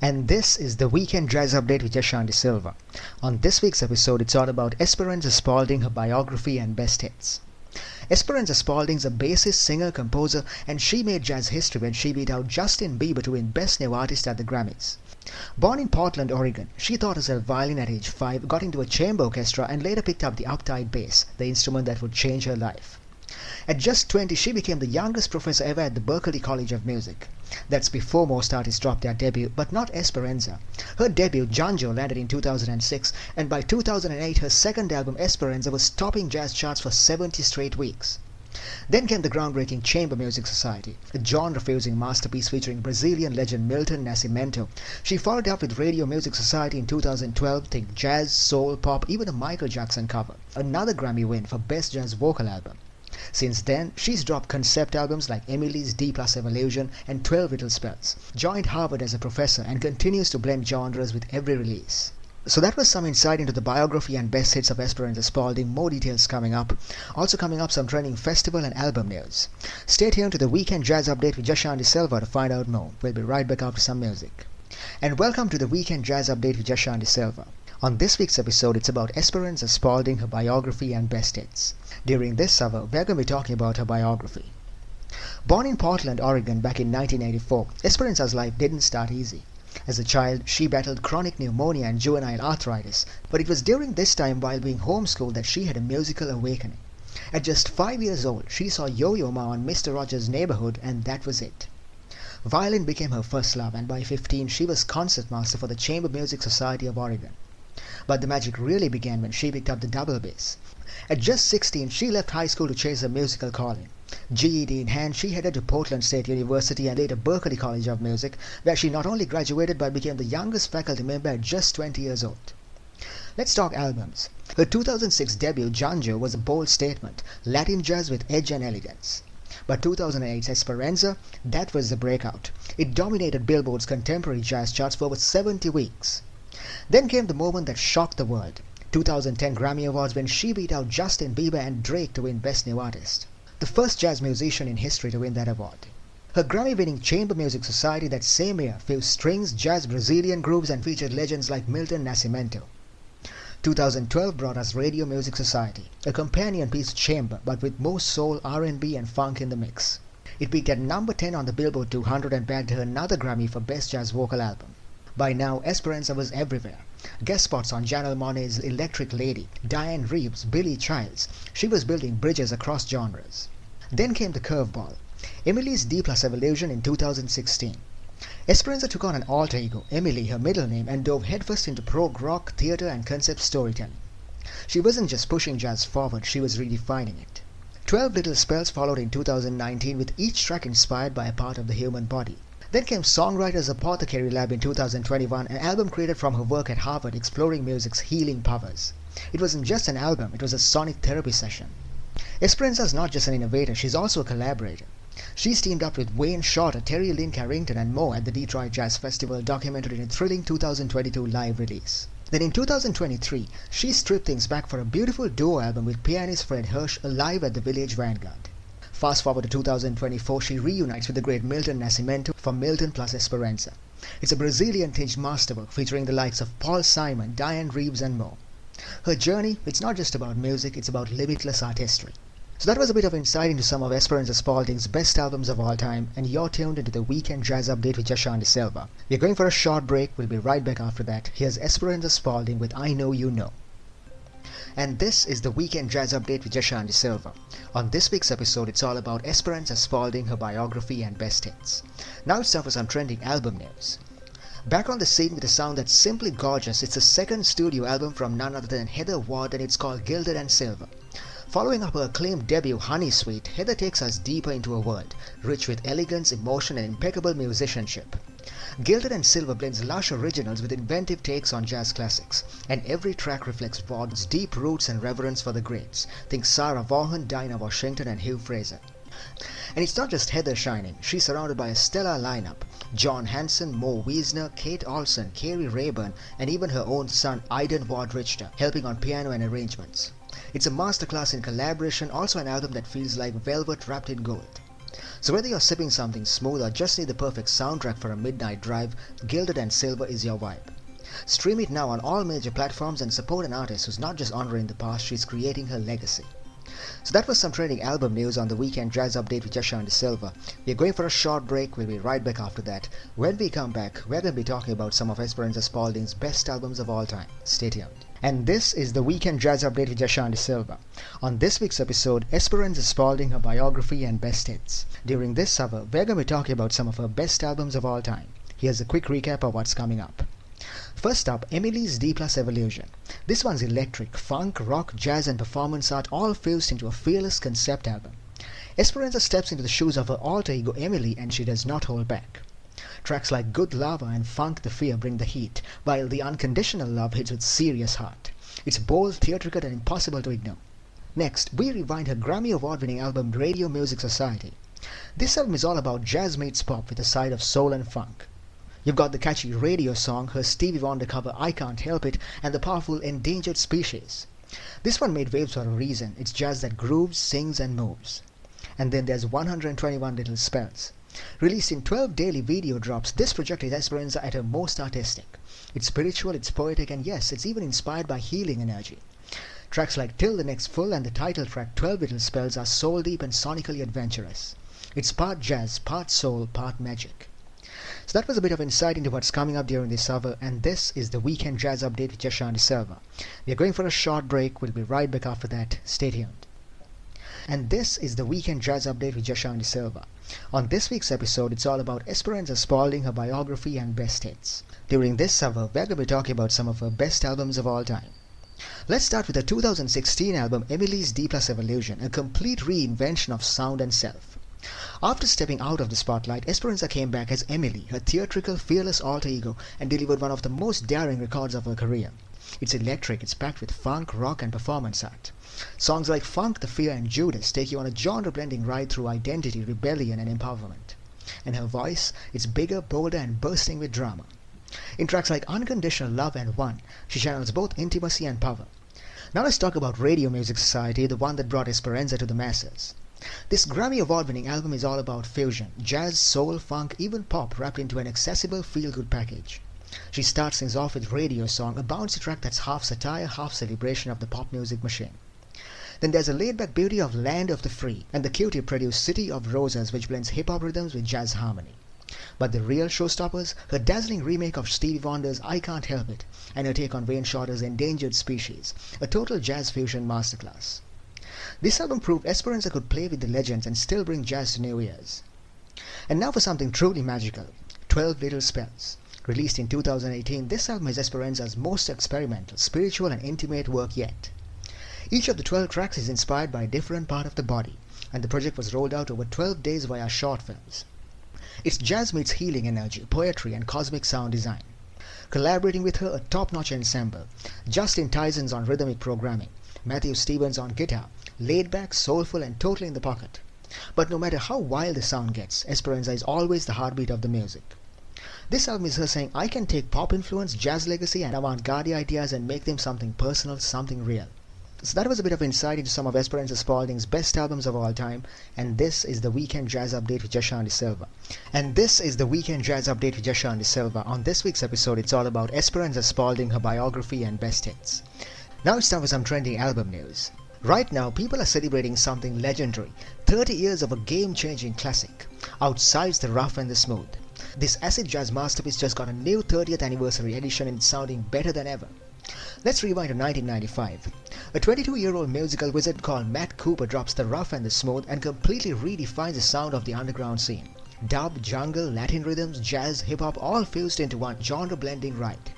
And this is the Weekend Jazz Update with Yashanti Silva. On this week's episode, it's all about Esperenza Spalding, her biography and best hits. Esperenza Spalding is a bassist, singer, composer, and she made jazz history when she beat out Justin Bieber to win Best New Artist at the Grammys. Born in Portland, Oregon, she taught herself violin at age 5, got into a chamber orchestra, and later picked up the uptight bass, the instrument that would change her life. At just 20, she became the youngest professor ever at the Berklee College of Music. That's before most artists dropped their debut, but not Esperenza. Her debut, Janjo, landed in 2006, and by 2008 her second album, Esperenza, was topping jazz charts for 70 straight weeks. Then came the groundbreaking Chamber Music Society, a genre-fusing masterpiece featuring Brazilian legend Milton Nascimento. She followed up with Radio Music Society in 2012, think jazz, soul, pop, even a Michael Jackson cover. Another Grammy win for Best Jazz Vocal Album. Since then, she's dropped concept albums like Emily's D+ Evolution and 12 Little Spells, joined Harvard as a professor, and continues to blend genres with every release. So that was some insight into the biography and best hits of Esperenza Spalding. More details coming up. Also coming up, some trending festival and album news. Stay tuned to the Weekend Jazz Update with Yashanti Silva to find out more. We'll be right back after some music. And welcome to the Weekend Jazz Update with Yashanti Silva. On this week's episode, it's about Esperenza Spalding, her biography and best hits. During this hour, we're going to be talking about her biography. Born in Portland, Oregon back in 1984, Esperenza's life didn't start easy. As a child, she battled chronic pneumonia and juvenile arthritis, but it was during this time while being homeschooled that she had a musical awakening. At just 5 years old, she saw Yo-Yo Ma on Mr. Rogers' Neighborhood, and that was it. Violin became her first love, and by 15 she was concertmaster for the Chamber Music Society of Oregon. But the magic really began when she picked up the double bass. At just 16, she left high school to chase her musical calling. GED in hand, she headed to Portland State University and later Berklee College of Music, where she not only graduated but became the youngest faculty member at just 20 years old. Let's talk albums. Her 2006 debut, Janjo, was a bold statement, Latin jazz with edge and elegance. But 2008's Esperenza, that was the breakout. It dominated Billboard's contemporary jazz charts for over 70 weeks. Then came the moment that shocked the world, 2010 Grammy Awards, when she beat out Justin Bieber and Drake to win Best New Artist. The first jazz musician in history to win that award. Her Grammy-winning Chamber Music Society that same year fused strings, jazz, Brazilian grooves, and featured legends like Milton Nascimento. 2012 brought us Radio Music Society, a companion piece to Chamber but with more soul, R&B and funk in the mix. It peaked at number 10 on the Billboard 200 and bagged her another Grammy for Best Jazz Vocal Album. By now, Esperenza was everywhere. Guest spots on Janelle Monáe's Electric Lady, Diane Reeves, Billy Childs. She was building bridges across genres. Then came the curveball, Emily's D+ Evolution in 2016. Esperenza took on an alter ego, Emily, her middle name, and dove headfirst into prog rock, theatre and concept storytelling. She wasn't just pushing jazz forward, she was redefining it. 12 Little Spells followed in 2019, with each track inspired by a part of the human body. Then came Songwriters Apothecary Lab in 2021, an album created from her work at Harvard exploring music's healing powers. It wasn't just an album, it was a sonic therapy session. Esperenza is not just an innovator, she's also a collaborator. She's teamed up with Wayne Shorter, Terry Lynn Carrington and more at the Detroit Jazz Festival, documented in a thrilling 2022 live release. Then in 2023, she stripped things back for a beautiful duo album with pianist Fred Hirsch, live at the Village Vanguard. Fast forward to 2024, she reunites with the great Milton Nascimento for Milton plus Esperenza. It's a Brazilian-tinged masterwork featuring the likes of Paul Simon, Diane Reeves and more. Her journey, it's not just about music, it's about limitless artistry. So that was a bit of insight into some of Esperenza Spalding's best albums of all time, and you're tuned into the Weekend Jazz Update with Yashanti Silva. We're going for a short break, we'll be right back after that. Here's Esperenza Spalding with I Know You Know. And this is the Weekend Jazz Update with Yashanti Silva. On this week's episode, it's all about Esperenza Spalding, her biography and best hits. Now it's time for some trending album news. Back on the scene with a sound that's simply gorgeous, it's the second studio album from none other than Heather Ward, and it's called Gilded and Silver. Following up her acclaimed debut Honey Sweet, Heather takes us deeper into a world, rich with elegance, emotion and impeccable musicianship. Gilded and Silver blends lush originals with inventive takes on jazz classics, and every track reflects Ward's deep roots and reverence for the greats. Think Sarah Vaughan, Dinah Washington and Hugh Fraser. And it's not just Heather shining, she's surrounded by a stellar lineup. John Hanson, Mo Wiesner, Kate Olsen, Carey Rayburn and even her own son Aidan Ward Richter helping on piano and arrangements. It's a masterclass in collaboration, also an album that feels like velvet wrapped in gold. So whether you're sipping something smooth or just need the perfect soundtrack for a midnight drive, Gilded and Silver is your vibe. Stream it now on all major platforms and support an artist who's not just honoring the past, she's creating her legacy. So that was some trending album news on the Weekend Jazz Update with Yasha and Silva. We're going for a short break, we'll be right back after that. When we come back, we're going to be talking about some of Esperenza Spalding's best albums of all time. Stay tuned. And this is the Weekend Jazz Update with Yasha and Silva. On this week's episode, Esperenza Spalding, her biography and best hits. During this hour, we're going to be talking about some of her best albums of all time. Here's a quick recap of what's coming up. First up, Emily's D+ Evolution. This one's electric, funk, rock, jazz and performance art all fused into a fearless concept album. Esperenza steps into the shoes of her alter ego Emily and she does not hold back. Tracks like Good Lava and Funk the Fear bring the heat, while The Unconditional Love hits with serious heart. It's bold, theatrical and impossible to ignore. Next, we rewind her Grammy Award-winning album Radio Music Society. This album is all about jazz meets pop with a side of soul and funk. You've got the catchy radio song, her Stevie Wonder cover I Can't Help It, and the powerful Endangered Species. This one made waves for a reason. It's jazz that grooves, sings and moves. And then there's 121 Little Spells. Released in 12 daily video drops, this project is Esperenza at her most artistic. It's spiritual, it's poetic, and yes, it's even inspired by healing energy. Tracks like Till the Next Full and the title track 12 Little Spells are soul deep and sonically adventurous. It's part jazz, part soul, part magic. So that was a bit of insight into what's coming up during this hour, and this is the Weekend Jazz Update with Yasha and Silva. We are going for a short break, we'll be right back after that. Stay tuned. And this is the Weekend Jazz Update with Yasha and Silva. On this week's episode, it's all about Esperenza Spalding, her biography and best hits. During this hour, we're going to be talking about some of her best albums of all time. Let's start with the 2016 album Emily's D+ Evolution, a complete reinvention of sound and self. After stepping out of the spotlight, Esperenza came back as Emily, her theatrical, fearless alter ego, and delivered one of the most daring records of her career. It's electric, it's packed with funk, rock and performance art. Songs like Funk the Fear and Judas take you on a genre-blending ride through identity, rebellion and empowerment. And her voice, it's bigger, bolder and bursting with drama. In tracks like Unconditional Love and One, she channels both intimacy and power. Now let's talk about Radio Music Society, the one that brought Esperenza to the masses. This Grammy Award-winning album is all about fusion, jazz, soul, funk, even pop wrapped into an accessible feel-good package. She starts things off with Radio Song, a bouncy track that's half satire, half celebration of the pop music machine. Then there's a laid-back beauty of Land of the Free, and the Cutie-produced City of Roses, which blends hip-hop rhythms with jazz harmony. But the real showstoppers, her dazzling remake of Stevie Wonder's I Can't Help It, and her take on Wayne Shorter's Endangered Species, a total jazz fusion masterclass. This album proved Esperenza could play with the legends and still bring jazz to new ears. And now for something truly magical, 12 Little Spells. Released in 2018, this album is Esperenza's most experimental, spiritual and intimate work yet. Each of the 12 tracks is inspired by a different part of the body, and the project was rolled out over 12 days via short films. It's jazz meets healing energy, poetry and cosmic sound design. Collaborating with her, a top-notch ensemble, Justin Tyson's on rhythmic programming, Matthew Stevens on guitar, laid back, soulful and totally in the pocket. But no matter how wild the sound gets, Esperenza is always the heartbeat of the music. This album is her saying, I can take pop influence, jazz legacy and avant-garde ideas and make them something personal, something real. So that was a bit of insight into some of Esperenza Spalding's best albums of all time, and this is the Weekend Jazz Update with Yasha and Silva. And this is the Weekend Jazz Update with Yasha and Silva. On this week's episode, it's all about Esperenza Spalding, her biography and best hits. Now it's time for some trending album news. Right now, people are celebrating something legendary, 30 years of a game-changing classic, Outside's the Rough and the Smooth. This acid jazz masterpiece just got a new 30th anniversary edition and it's sounding better than ever. Let's rewind to 1995. A 22-year-old musical wizard called Matt Cooper drops the rough and the smooth and completely redefines the sound of the underground scene. Dub, jungle, Latin rhythms, jazz, hip-hop all fused into one genre-blending ride.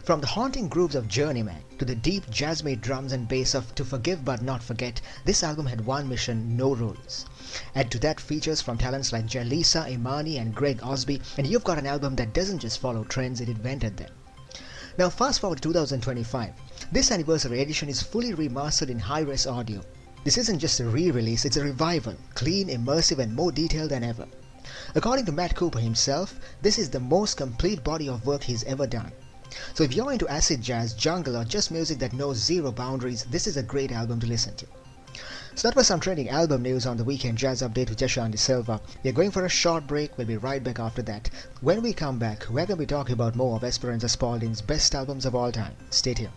From the haunting grooves of Journeyman to the deep jazz-made drums and bass of To Forgive But Not Forget, this album had one mission, no rules. Add to that features from talents like Jalisa, Imani and Greg Osby, and you've got an album that doesn't just follow trends, it invented them. Now fast forward to 2025. This anniversary edition is fully remastered in high-res audio. This isn't just a re-release, it's a revival, clean, immersive and more detailed than ever. According to Matt Cooper himself, this is the most complete body of work he's ever done. So if you're into acid jazz, jungle or just music that knows zero boundaries, this is a great album to listen to. So that was some trending album news on the Weekend Jazz Update with Jashan De Silva. We are going for a short break. We'll be right back after that. When we come back, we're going to be talking about more of Esperenza Spalding's best albums of all time. Stay tuned.